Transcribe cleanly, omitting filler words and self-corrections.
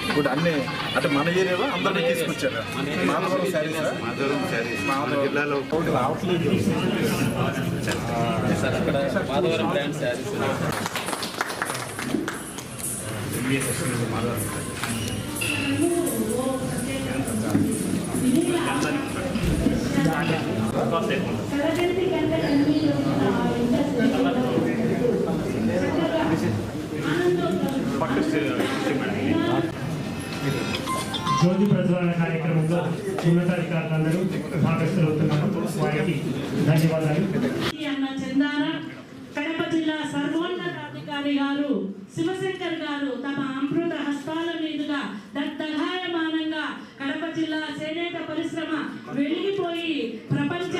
ఇప్పుడు అన్ని అంటే మన ఏరియాలో అందరినీ తీసుకొచ్చారు. మాధవరం శారీస్ మాధవరం జిల్లాలో రావట్లేదు సార్. అక్కడ మాధవరం బ్రాండ్ శారీస్ జ్యోతి ప్రజ్వలన కార్యక్రమంలో ఉన్నతాధికారులందరూ భాగస్థులవుతున్నారు. వారికి ధన్యవాదాలు. కడప జిల్లా సర్వోన్నతాధికారి గారు శివశంకర్ గారు తమ అమృత హస్తాల మీదుగా దగ్ధగాయమానంగా కడప జిల్లా చేనేత పరిశ్రమ వెలిగిపోయి ప్రపంచ